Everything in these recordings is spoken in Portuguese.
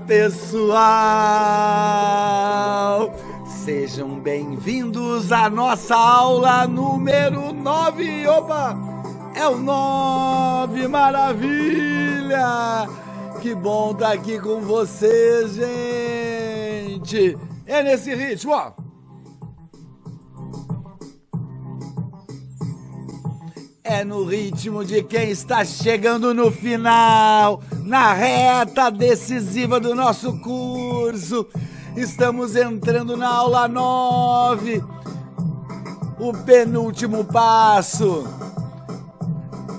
pessoal! Sejam bem-vindos à nossa aula número 9. Opa! É o 9, maravilha! Que bom estar aqui com vocês, gente! É nesse ritmo, ó! É no ritmo de quem está chegando no final, na reta decisiva do nosso curso. Estamos entrando na aula 9, o penúltimo passo.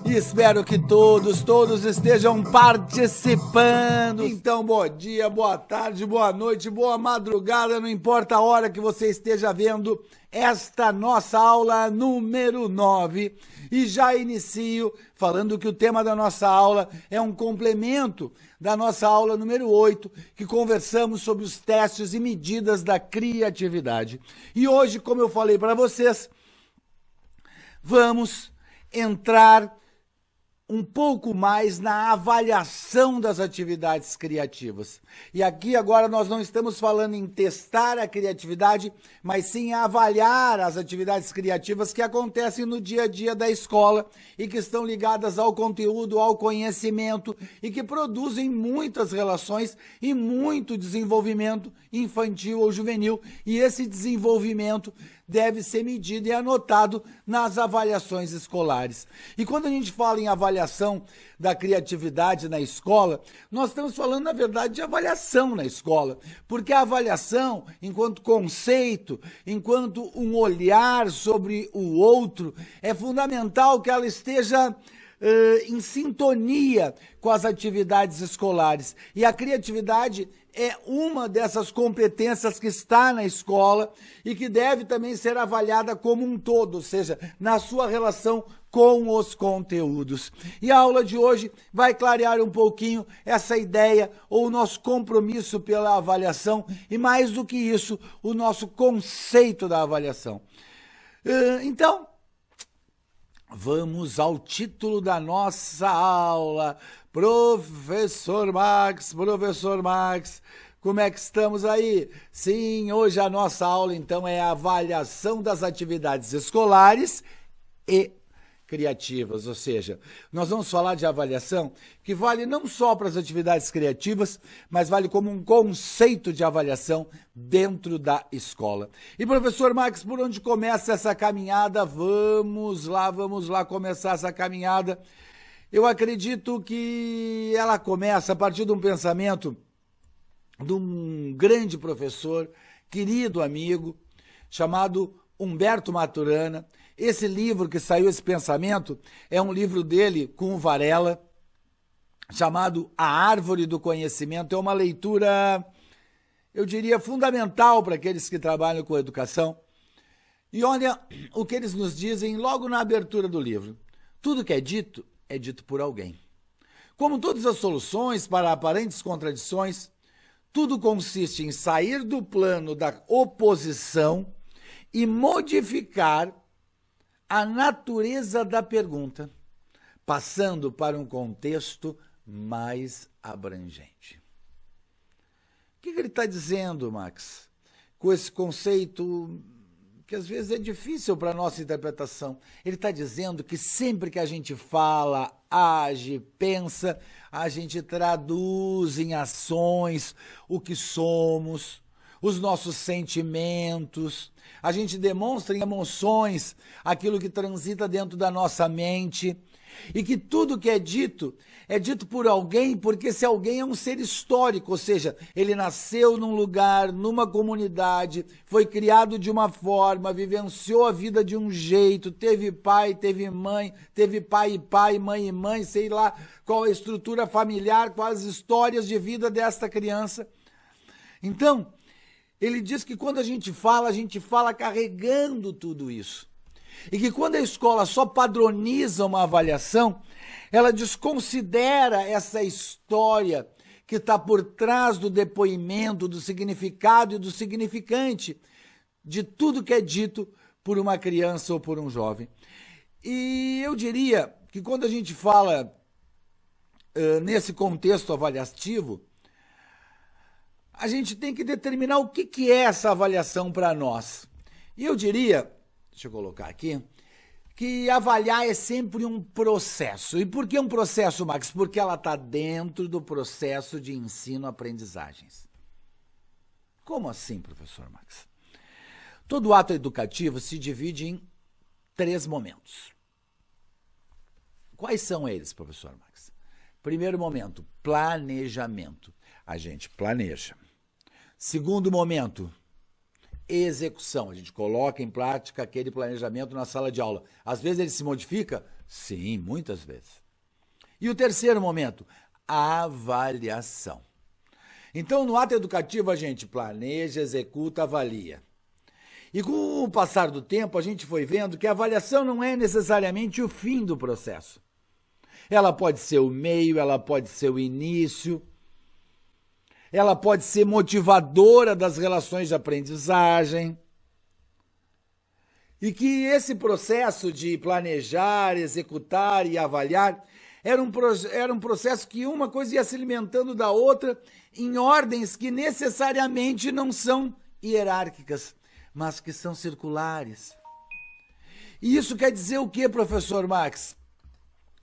E espero que todos estejam participando. Então, bom dia, boa tarde, boa noite, boa madrugada, não importa a hora que você esteja vendo esta nossa aula número 9. E já inicio falando que o tema da nossa aula é um complemento da nossa aula número 8, que conversamos sobre os testes e medidas da criatividade. E hoje, como eu falei para vocês, vamos entrar um pouco mais na avaliação das atividades criativas. E aqui agora nós não estamos falando em testar a criatividade, mas sim avaliar as atividades criativas que acontecem no dia a dia da escola e que estão ligadas ao conteúdo, ao conhecimento e que produzem muitas relações e muito desenvolvimento infantil ou juvenil. E esse desenvolvimento deve ser medido e anotado nas avaliações escolares. E quando a gente fala em avaliação da criatividade na escola, nós estamos falando, na verdade, de avaliação na escola, porque a avaliação, enquanto conceito, enquanto um olhar sobre o outro, é fundamental que ela esteja em sintonia com as atividades escolares. E a criatividade é uma dessas competências que está na escola e que deve também ser avaliada como um todo, ou seja, na sua relação com os conteúdos. E a aula de hoje vai clarear um pouquinho essa ideia ou o nosso compromisso pela avaliação e, mais do que isso, o nosso conceito da avaliação. Então, vamos ao título da nossa aula. Professor Max, como é que estamos aí? Sim, hoje a nossa aula então é a avaliação das atividades escolares e criativas, ou seja, nós vamos falar de avaliação que vale não só para as atividades criativas, mas vale como um conceito de avaliação dentro da escola. E professor Max, por onde começa essa caminhada? Vamos lá começar essa caminhada. Eu acredito que ela começa a partir de um pensamento de um grande professor, querido amigo, chamado Humberto Maturana. Esse livro que saiu, esse pensamento, é um livro dele com o Varela, chamado A Árvore do Conhecimento. É uma leitura, eu diria, fundamental para aqueles que trabalham com educação. E olha o que eles nos dizem logo na abertura do livro. Tudo que é dito por alguém. Como todas as soluções para aparentes contradições, tudo consiste em sair do plano da oposição e modificar a natureza da pergunta, passando para um contexto mais abrangente. O que ele está dizendo, Max, com esse conceito que às vezes é difícil para a nossa interpretação? Ele está dizendo que sempre que a gente fala, age, pensa, a gente traduz em ações o que somos, os nossos sentimentos, a gente demonstra em emoções aquilo que transita dentro da nossa mente, e que tudo que é dito por alguém, porque esse alguém é um ser histórico, ou seja, ele nasceu num lugar, numa comunidade, foi criado de uma forma, vivenciou a vida de um jeito, teve pai, teve mãe, teve pai e pai, mãe e mãe, sei lá qual a estrutura familiar, quais as histórias de vida desta criança. Então, ele diz que quando a gente fala carregando tudo isso. E que quando a escola só padroniza uma avaliação, ela desconsidera essa história que está por trás do depoimento, do significado e do significante de tudo que é dito por uma criança ou por um jovem. E eu diria que quando a gente fala nesse contexto avaliativo, a gente tem que determinar o que é essa avaliação para nós. E eu diria, deixa eu colocar aqui, que avaliar é sempre um processo. E por que um processo, Max? Porque ela está dentro do processo de ensino-aprendizagens. Como assim, professor Max? Todo ato educativo se divide em 3 momentos. Quais são eles, professor Max? Primeiro momento, planejamento. A gente planeja. Segundo momento, execução. A gente coloca em prática aquele planejamento na sala de aula. Às vezes ele se modifica? Sim, muitas vezes. E o terceiro momento, avaliação. Então, no ato educativo, a gente planeja, executa, avalia. E com o passar do tempo, a gente foi vendo que a avaliação não é necessariamente o fim do processo. Ela pode ser o meio, ela pode ser o início, ela pode ser motivadora das relações de aprendizagem. E que esse processo de planejar, executar e avaliar era um processo que uma coisa ia se alimentando da outra em ordens que necessariamente não são hierárquicas, mas que são circulares. E isso quer dizer o quê, professor Max?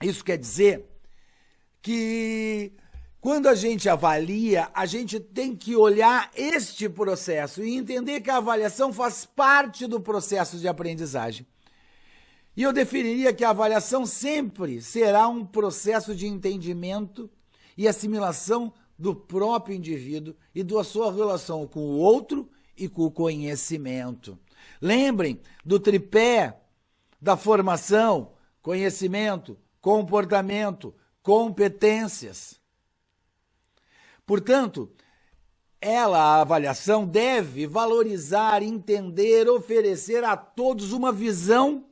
Isso quer dizer que quando a gente avalia, a gente tem que olhar este processo e entender que a avaliação faz parte do processo de aprendizagem. E eu definiria que a avaliação sempre será um processo de entendimento e assimilação do próprio indivíduo e da sua relação com o outro e com o conhecimento. Lembrem do tripé da formação, conhecimento, comportamento, competências. Portanto, a avaliação, deve valorizar, entender, oferecer a todos uma visão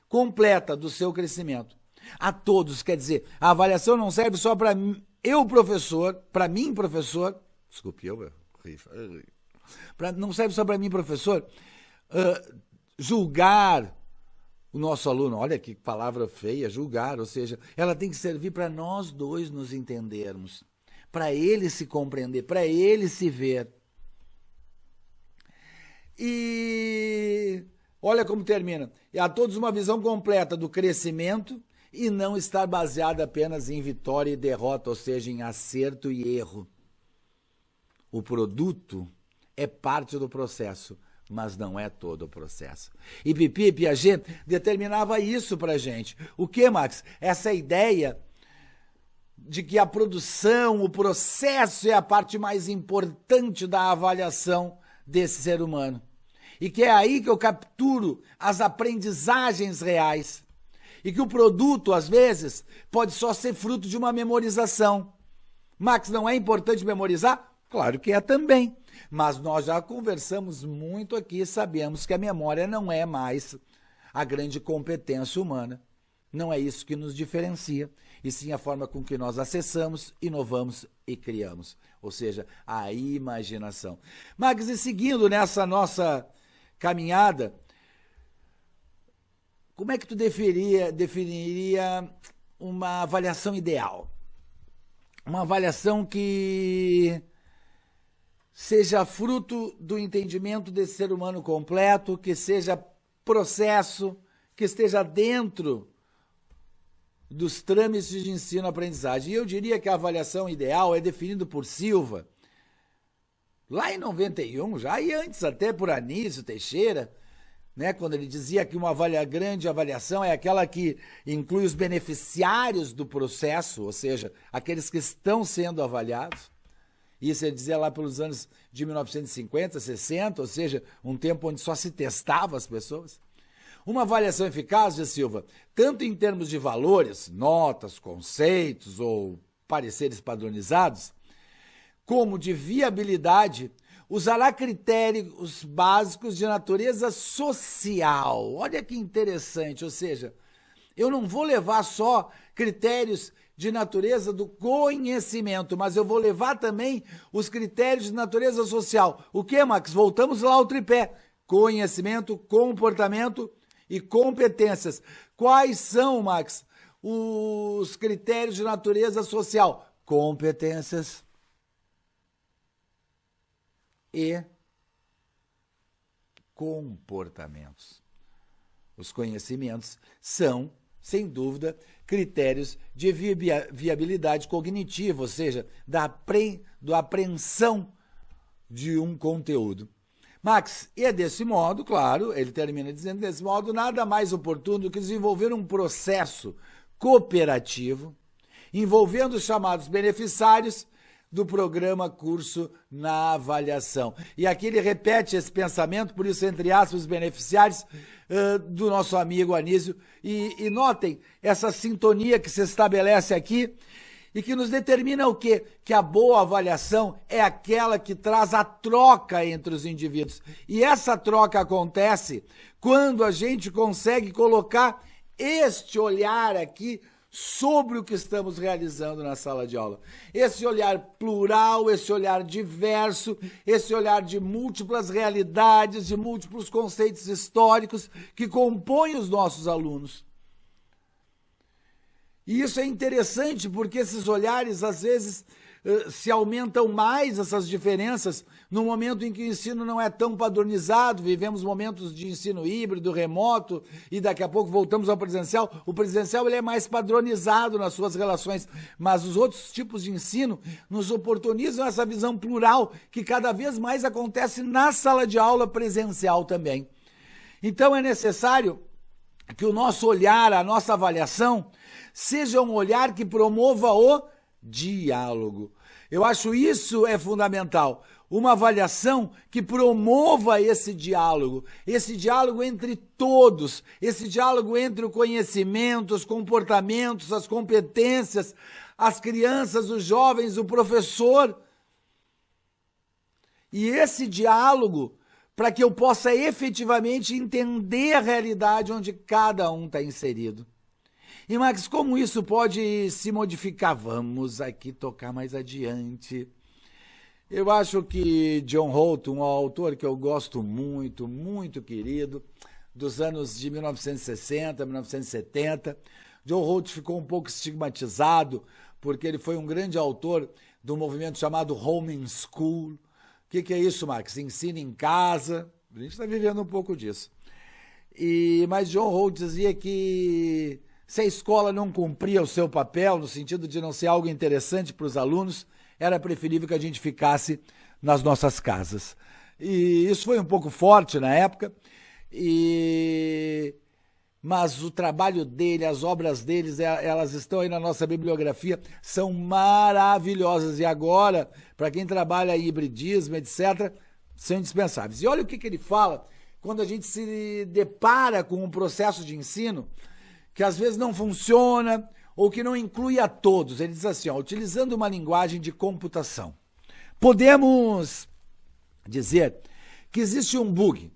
completa do seu crescimento. A todos, quer dizer, a avaliação não serve só para eu, professor, para mim, professor, desculpe, não serve só para mim, professor, julgar o nosso aluno. Olha que palavra feia, julgar, ou seja, ela tem que servir para nós dois nos entendermos, para ele se compreender, para ele se ver. E olha como termina. E a todos uma visão completa do crescimento e não estar baseada apenas em vitória e derrota, ou seja, em acerto e erro. O produto é parte do processo, mas não é todo o processo. E Piaget determinava isso para a gente. O que, Max? Essa ideia de que a produção, o processo é a parte mais importante da avaliação desse ser humano. E que é aí que eu capturo as aprendizagens reais. E que o produto, às vezes, pode só ser fruto de uma memorização. Max, não é importante memorizar? Claro que é também. Mas nós já conversamos muito aqui e sabemos que a memória não é mais a grande competência humana. Não é isso que nos diferencia, e sim a forma com que nós acessamos, inovamos e criamos. Ou seja, a imaginação. Max, e seguindo nessa nossa caminhada, como é que tu definiria uma avaliação ideal? Uma avaliação que seja fruto do entendimento desse ser humano completo, que seja processo, que esteja dentro dos trâmites de ensino-aprendizagem. E eu diria que a avaliação ideal é definida por Silva, lá em 91, já, e antes até por Anísio Teixeira, né, quando ele dizia que uma grande avaliação é aquela que inclui os beneficiários do processo, ou seja, aqueles que estão sendo avaliados. Isso ele dizia lá pelos anos de 1950, 60, ou seja, um tempo onde só se testava as pessoas. Uma avaliação eficaz, de Silva, tanto em termos de valores, notas, conceitos ou pareceres padronizados, como de viabilidade, usará critérios básicos de natureza social. Olha que interessante, ou seja, eu não vou levar só critérios de natureza do conhecimento, mas eu vou levar também os critérios de natureza social. O que, Max? Voltamos lá ao tripé: conhecimento, comportamento e competências. Quais são, Max, os critérios de natureza social? Competências. e comportamentos. Os conhecimentos são, sem dúvida, critérios de viabilidade cognitiva, ou seja, da apreensão de um conteúdo. Max, e é desse modo, claro, ele termina dizendo, desse modo, nada mais oportuno do que desenvolver um processo cooperativo envolvendo os chamados beneficiários do programa Curso na Avaliação. E aqui ele repete esse pensamento, por isso, entre aspas, os beneficiários do nosso amigo Anísio. E notem essa sintonia que se estabelece aqui e que nos determina o quê? Que a boa avaliação é aquela que traz a troca entre os indivíduos. E essa troca acontece quando a gente consegue colocar este olhar aqui sobre o que estamos realizando na sala de aula. Esse olhar plural, esse olhar diverso, esse olhar de múltiplas realidades, de múltiplos conceitos históricos que compõem os nossos alunos. E isso é interessante porque esses olhares, às vezes, se aumentam mais essas diferenças no momento em que o ensino não é tão padronizado, vivemos momentos de ensino híbrido, remoto, e daqui a pouco voltamos ao presencial. O presencial ele é mais padronizado nas suas relações, mas os outros tipos de ensino nos oportunizam essa visão plural que cada vez mais acontece na sala de aula presencial também. Então é necessário que o nosso olhar, a nossa avaliação, seja um olhar que promova o diálogo. Eu acho isso é fundamental. Uma avaliação que promova esse diálogo entre todos, esse diálogo entre o conhecimento, os comportamentos, as competências, as crianças, os jovens, o professor. E esse diálogo, para que eu possa efetivamente entender a realidade onde cada um está inserido. E, Max, como isso pode se modificar? Vamos aqui tocar mais adiante. Eu acho que John Holt, um autor que eu gosto muito, muito querido, dos anos de 1960, 1970, John Holt ficou um pouco estigmatizado porque ele foi um grande autor do movimento chamado Homeschool. O que é isso, Max? Ensino em casa. A gente está vivendo um pouco disso. Mas John Holt dizia que se a escola não cumpria o seu papel, no sentido de não ser algo interessante para os alunos, era preferível que a gente ficasse nas nossas casas. E isso foi um pouco forte na época, mas o trabalho dele, as obras deles, elas estão aí na nossa bibliografia, são maravilhosas. E agora, para quem trabalha em hibridismo, etc., são indispensáveis. E olha o que ele fala quando a gente se depara com um processo de ensino que às vezes não funciona ou que não inclui a todos. Ele diz assim, utilizando uma linguagem de computação, podemos dizer que existe um bug,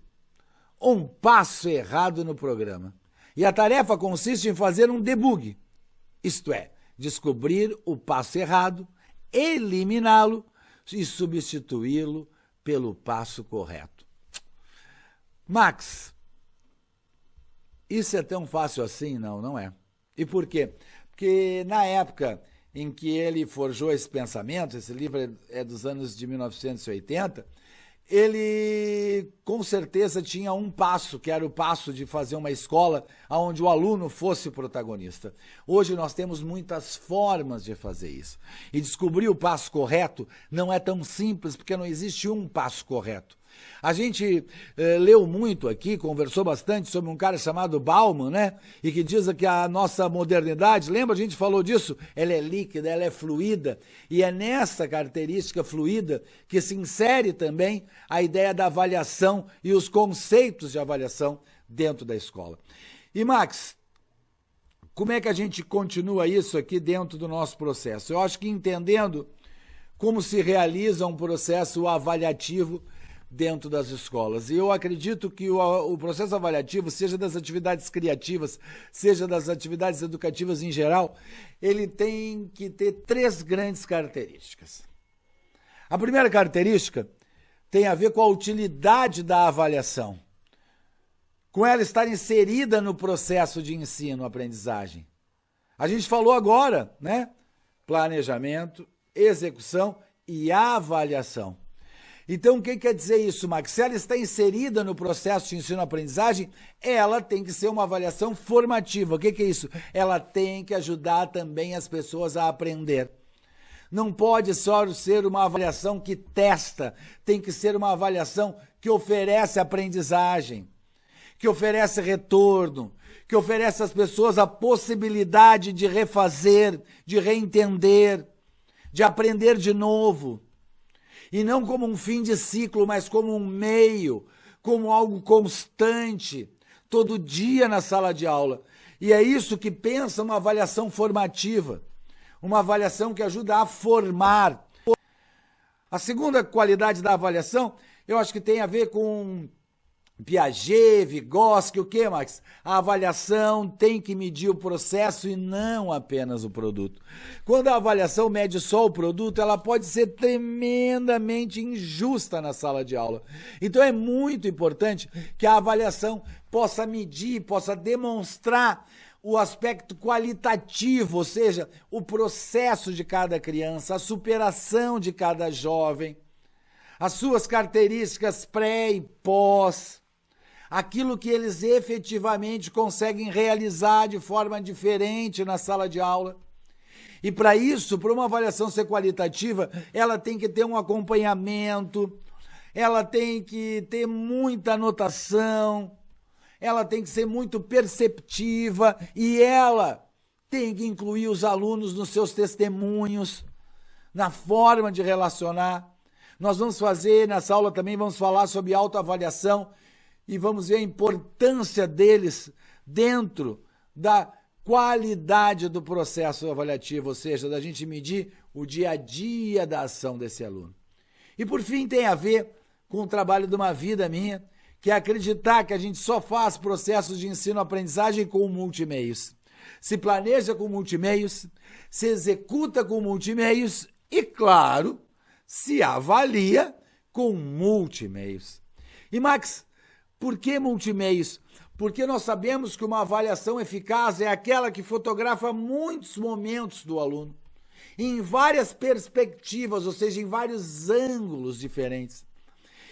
um passo errado no programa. E a tarefa consiste em fazer um debug, isto é, descobrir o passo errado, eliminá-lo e substituí-lo pelo passo correto. Max, isso é tão fácil assim? Não, não é. E por quê? Porque na época em que ele forjou esse pensamento, esse livro é dos anos de 1980, ele com certeza tinha um passo, que era o passo de fazer uma escola onde o aluno fosse o protagonista. Hoje nós temos muitas formas de fazer isso. E descobrir o passo correto não é tão simples, porque não existe um passo correto. A gente leu muito aqui, conversou bastante sobre um cara chamado Bauman, né? E que diz que a nossa modernidade, lembra, a gente falou disso? Ela é líquida, ela é fluida. E é nessa característica fluida que se insere também a ideia da avaliação e os conceitos de avaliação dentro da escola. E, Max, como é que a gente continua isso aqui dentro do nosso processo? Eu acho que entendendo como se realiza um processo avaliativo dentro das escolas. E eu acredito que o processo avaliativo, seja das atividades criativas, seja das atividades educativas em geral, ele tem que ter 3 grandes características. A primeira característica tem a ver com a utilidade da avaliação, com ela estar inserida no processo de ensino-aprendizagem. A gente falou agora, né? Planejamento, execução e avaliação. Então, o que quer dizer isso, Max? Se ela está inserida no processo de ensino-aprendizagem, ela tem que ser uma avaliação formativa. O que é isso? Ela tem que ajudar também as pessoas a aprender. Não pode só ser uma avaliação que testa, tem que ser uma avaliação que oferece aprendizagem, que oferece retorno, que oferece às pessoas a possibilidade de refazer, de reentender, de aprender de novo. E não como um fim de ciclo, mas como um meio, como algo constante, todo dia na sala de aula. E é isso que pensa uma avaliação formativa, uma avaliação que ajuda a formar. A segunda qualidade da avaliação, eu acho que tem a ver com Piaget, Vygotsky, o que, Max? A avaliação tem que medir o processo e não apenas o produto. Quando a avaliação mede só o produto, ela pode ser tremendamente injusta na sala de aula. Então é muito importante que a avaliação possa medir, possa demonstrar o aspecto qualitativo, ou seja, o processo de cada criança, a superação de cada jovem, as suas características pré e pós, aquilo que eles efetivamente conseguem realizar de forma diferente na sala de aula. E para isso, para uma avaliação ser qualitativa, ela tem que ter um acompanhamento, ela tem que ter muita anotação, ela tem que ser muito perceptiva e ela tem que incluir os alunos nos seus testemunhos, na forma de relacionar. Nós vamos fazer, nessa aula também, vamos falar sobre autoavaliação e vamos ver a importância deles dentro da qualidade do processo avaliativo, ou seja, da gente medir o dia a dia da ação desse aluno. E por fim tem a ver com o trabalho de uma vida minha, que é acreditar que a gente só faz processos de ensino-aprendizagem com multimeios. Se planeja com multimeios, se executa com multimeios e, claro, se avalia com multimeios. E, Max, por que multimeios? Porque nós sabemos que uma avaliação eficaz é aquela que fotografa muitos momentos do aluno, em várias perspectivas, ou seja, em vários ângulos diferentes.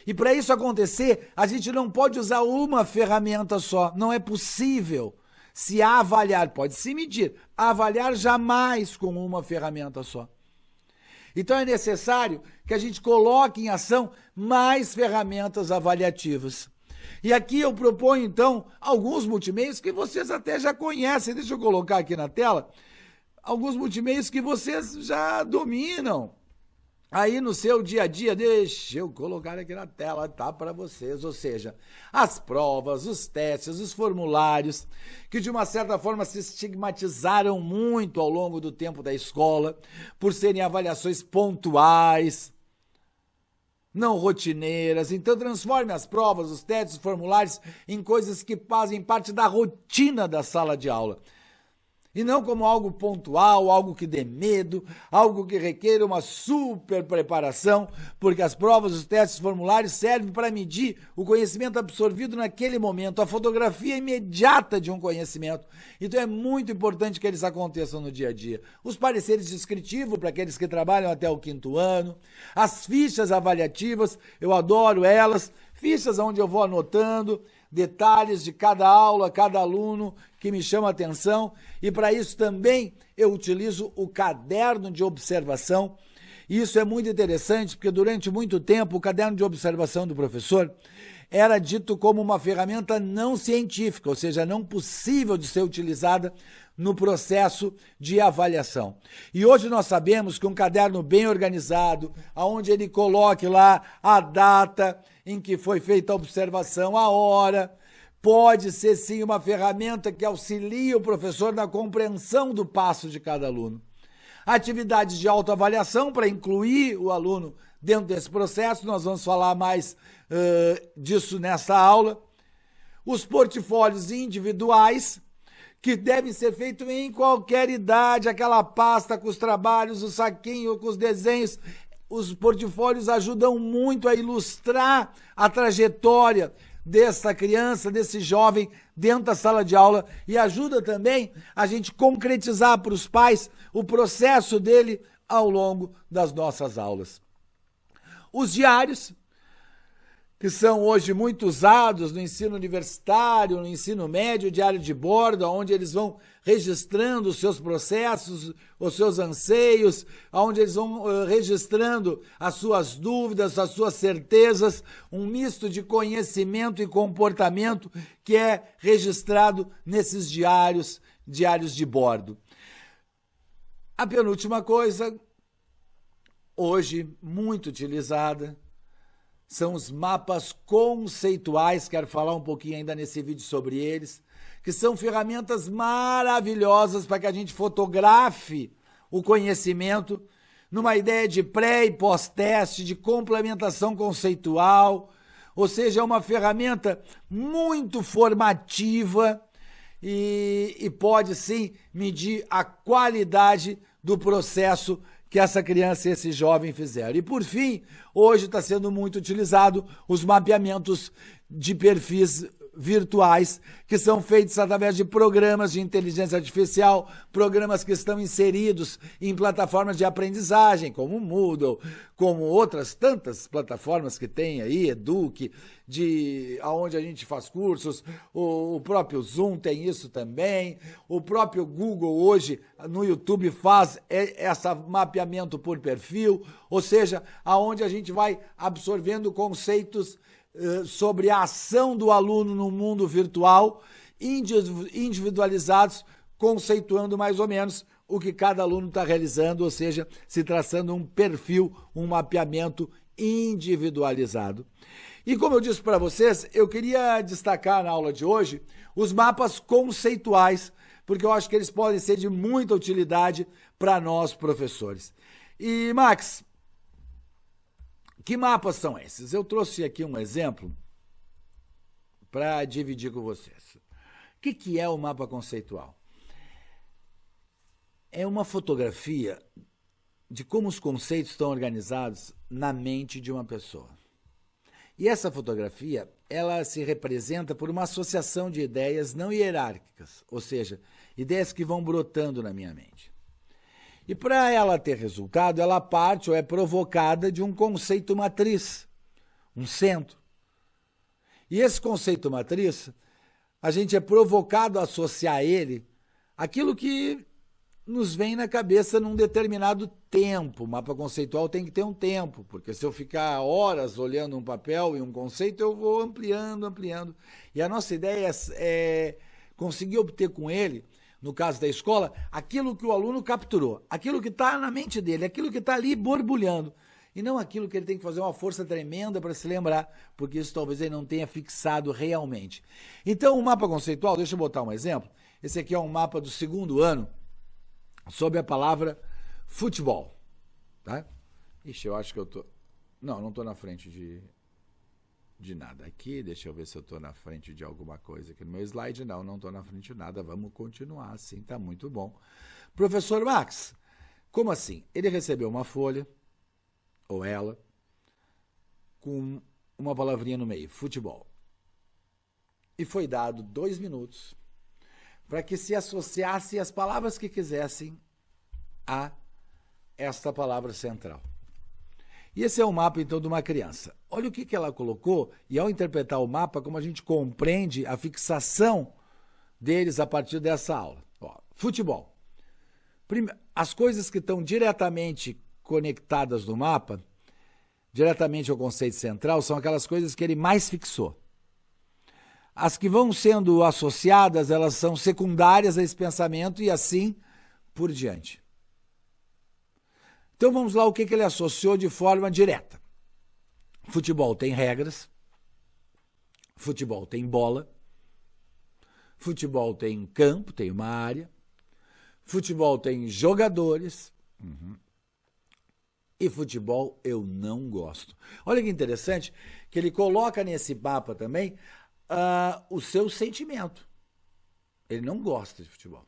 E para isso acontecer, a gente não pode usar uma ferramenta só, não é possível se avaliar, pode se medir, avaliar jamais com uma ferramenta só. Então é necessário que a gente coloque em ação mais ferramentas avaliativas. E aqui eu proponho, então, alguns multimeios que vocês até já conhecem. Deixa eu colocar aqui na tela alguns multimeios que vocês já dominam aí no seu dia a dia. Deixa eu colocar aqui na tela, tá, para vocês. Ou seja, as provas, os testes, os formulários, que de uma certa forma se estigmatizaram muito ao longo do tempo da escola, por serem avaliações pontuais, não rotineiras. Então transforme as provas, os testes, os formulários em coisas que fazem parte da rotina da sala de aula. E não como algo pontual, algo que dê medo, algo que requer uma super preparação, porque as provas, os testes, os formulários servem para medir o conhecimento absorvido naquele momento, a fotografia imediata de um conhecimento. Então é muito importante que eles aconteçam no dia a dia. Os pareceres descritivos para aqueles que trabalham até o 5º ano, as fichas avaliativas, eu adoro elas, fichas onde eu vou anotando detalhes de cada aula, cada aluno que me chama a atenção, e para isso também eu utilizo o caderno de observação. Isso é muito interessante, porque durante muito tempo o caderno de observação do professor era dito como uma ferramenta não científica, ou seja, não possível de ser utilizada no processo de avaliação. E hoje nós sabemos que um caderno bem organizado, onde ele coloque lá a data em que foi feita a observação, a hora, pode ser sim uma ferramenta que auxilia o professor na compreensão do passo de cada aluno. Atividades de autoavaliação para incluir o aluno dentro desse processo, nós vamos falar mais disso nessa aula. Os portfólios individuais, que devem ser feitos em qualquer idade, aquela pasta com os trabalhos, o saquinho com os desenhos. Os portfólios ajudam muito a ilustrar a trajetória dessa criança, desse jovem dentro da sala de aula, e ajuda também a gente concretizar para os pais o processo dele ao longo das nossas aulas. Os diários, que são hoje muito usados no ensino universitário, no ensino médio, diário de bordo, onde eles vão registrando os seus processos, os seus anseios, onde eles vão registrando as suas dúvidas, as suas certezas, um misto de conhecimento e comportamento que é registrado nesses diários de bordo. A penúltima coisa, hoje muito utilizada, são os mapas conceituais, quero falar um pouquinho ainda nesse vídeo sobre eles, que são ferramentas maravilhosas para que a gente fotografe o conhecimento numa ideia de pré e pós-teste, de complementação conceitual, ou seja, é uma ferramenta muito formativa e pode sim medir a qualidade do processo que essa criança e esse jovem fizeram. E por fim, hoje está sendo muito utilizado os mapeamentos de perfis virtuais, que são feitos através de programas de inteligência artificial, programas que estão inseridos em plataformas de aprendizagem, como o Moodle, como outras tantas plataformas que tem aí, Eduque, onde a gente faz cursos, o próprio Zoom tem isso também, o próprio Google hoje no YouTube faz esse mapeamento por perfil, ou seja, aonde a gente vai absorvendo conceitos sobre a ação do aluno no mundo virtual, individualizados, conceituando mais ou menos o que cada aluno está realizando, ou seja, se traçando um perfil, um mapeamento individualizado. E como eu disse para vocês, eu queria destacar na aula de hoje os mapas conceituais, porque eu acho que eles podem ser de muita utilidade para nós, professores. E, Max, que mapas são esses? Eu trouxe aqui um exemplo para dividir com vocês. O que é o mapa conceitual? É uma fotografia de como os conceitos estão organizados na mente de uma pessoa. E essa fotografia, ela se representa por uma associação de ideias não hierárquicas, ou seja, ideias que vão brotando na minha mente. E para ela ter resultado, ela parte ou é provocada de um conceito matriz, um centro. E esse conceito matriz, a gente é provocado a associar a ele aquilo que nos vem na cabeça num determinado tempo. O mapa conceitual tem que ter um tempo, porque se eu ficar horas olhando um papel e um conceito, eu vou ampliando. E a nossa ideia é conseguir obter com ele, no caso da escola, aquilo que o aluno capturou, aquilo que está na mente dele, aquilo que está ali borbulhando, e não aquilo que ele tem que fazer uma força tremenda para se lembrar, porque isso talvez ele não tenha fixado realmente. Então, o mapa conceitual, deixa eu botar um exemplo, esse aqui é um mapa do 2º ano, sobre a palavra futebol. Tá? Ixi, eu acho que eu tô... Não estou na frente de nada aqui, deixa eu ver se eu estou na frente de alguma coisa aqui no meu slide. Não estou na frente de nada, vamos continuar assim, está muito bom. Professor Max, como assim? Ele recebeu uma folha, ou ela, com uma palavrinha no meio, futebol. E foi dado 2 minutos para que se associasse as palavras que quisessem a esta palavra central. E esse é o mapa, então, de uma criança. Olha o que ela colocou, e ao interpretar o mapa, como a gente compreende a fixação deles a partir dessa aula. Ó, futebol. As coisas que estão diretamente conectadas no mapa, diretamente ao conceito central, são aquelas coisas que ele mais fixou. As que vão sendo associadas, elas são secundárias a esse pensamento e assim por diante. Então vamos lá o que ele associou de forma direta. Futebol tem regras, futebol tem bola, futebol tem campo, tem uma área, futebol tem jogadores, e futebol eu não gosto. Olha que interessante que ele coloca nesse mapa também o seu sentimento. Ele não gosta de futebol.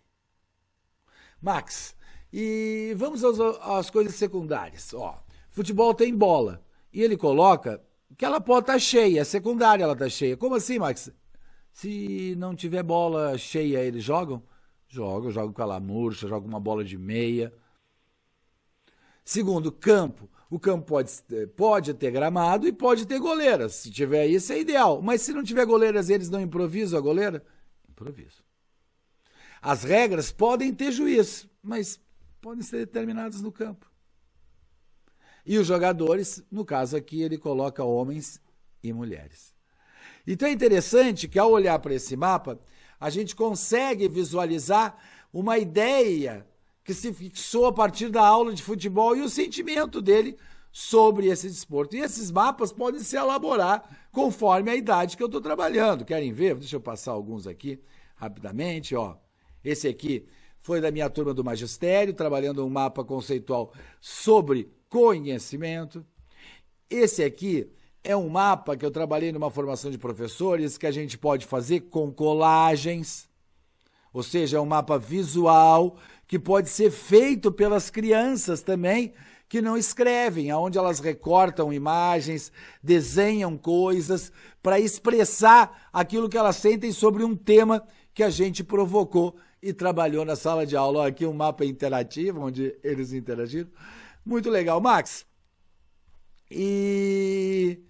Max, e vamos às coisas secundárias. Ó, futebol tem bola. E ele coloca que ela pode estar cheia, é secundária, ela está cheia. Como assim, Max? Se não tiver bola cheia, eles jogam? Jogam com ela murcha, jogam uma bola de meia. Segundo, campo. O campo pode ter gramado e pode ter goleiras. Se tiver isso, é ideal. Mas se não tiver goleiras, eles não improvisam a goleira? Improviso. As regras podem ter juiz, mas podem ser determinadas no campo. E os jogadores, no caso aqui, ele coloca homens e mulheres. Então é interessante que ao olhar para esse mapa, a gente consegue visualizar uma ideia que se fixou a partir da aula de futebol e o sentimento dele sobre esse desporto. E esses mapas podem se elaborar conforme a idade que eu estou trabalhando. Querem ver? Deixa eu passar alguns aqui rapidamente. Ó. Esse aqui foi da minha turma do magistério, trabalhando um mapa conceitual sobre conhecimento. Esse aqui é um mapa que eu trabalhei numa formação de professores que a gente pode fazer com colagens, ou seja, é um mapa visual que pode ser feito pelas crianças também, que não escrevem, onde elas recortam imagens, desenham coisas para expressar aquilo que elas sentem sobre um tema que a gente provocou e trabalhou na sala de aula. Ó, aqui um mapa interativo, onde eles interagiram. Muito legal, Max. E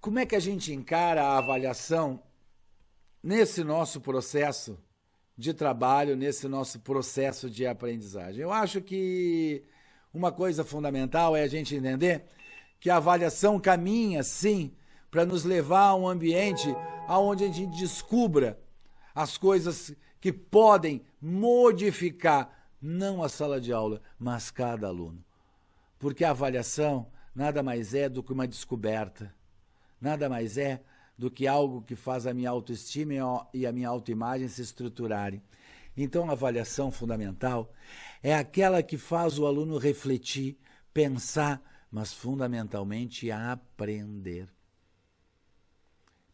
como é que a gente encara a avaliação nesse nosso processo de trabalho, nesse nosso processo de aprendizagem? Eu acho que uma coisa fundamental é a gente entender que a avaliação caminha, sim, para nos levar a um ambiente onde a gente descubra as coisas que podem modificar, não a sala de aula, mas cada aluno. Porque a avaliação nada mais é do que uma descoberta, nada mais é do que algo que faz a minha autoestima e a minha autoimagem se estruturarem. Então, a avaliação fundamental é aquela que faz o aluno refletir, pensar, mas fundamentalmente aprender.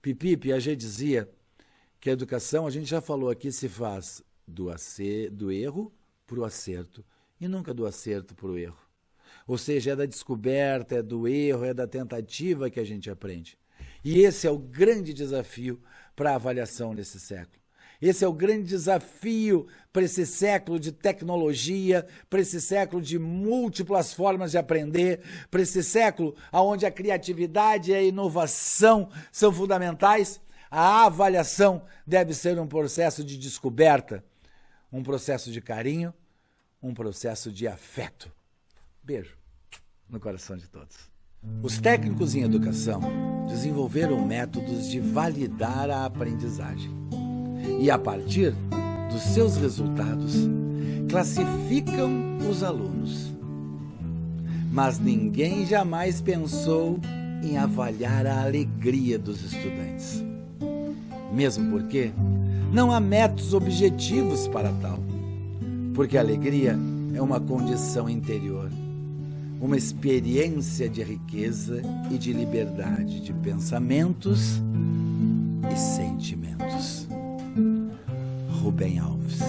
Piaget dizia que a educação, a gente já falou aqui, se faz do erro para o acerto e nunca do acerto para o erro. Ou seja, é da descoberta, é do erro, é da tentativa que a gente aprende. E esse é o grande desafio para a avaliação nesse século. Esse é o grande desafio para esse século de tecnologia, para esse século de múltiplas formas de aprender, para esse século onde a criatividade e a inovação são fundamentais. A avaliação deve ser um processo de descoberta, um processo de carinho, um processo de afeto. Beijo no coração de todos. Os técnicos em educação desenvolveram métodos de validar a aprendizagem e, a partir dos seus resultados, classificam os alunos. Mas ninguém jamais pensou em avaliar a alegria dos estudantes. Mesmo porque não há métodos objetivos para tal, porque a alegria é uma condição interior, uma experiência de riqueza e de liberdade de pensamentos e sentimentos. Rubem Alves.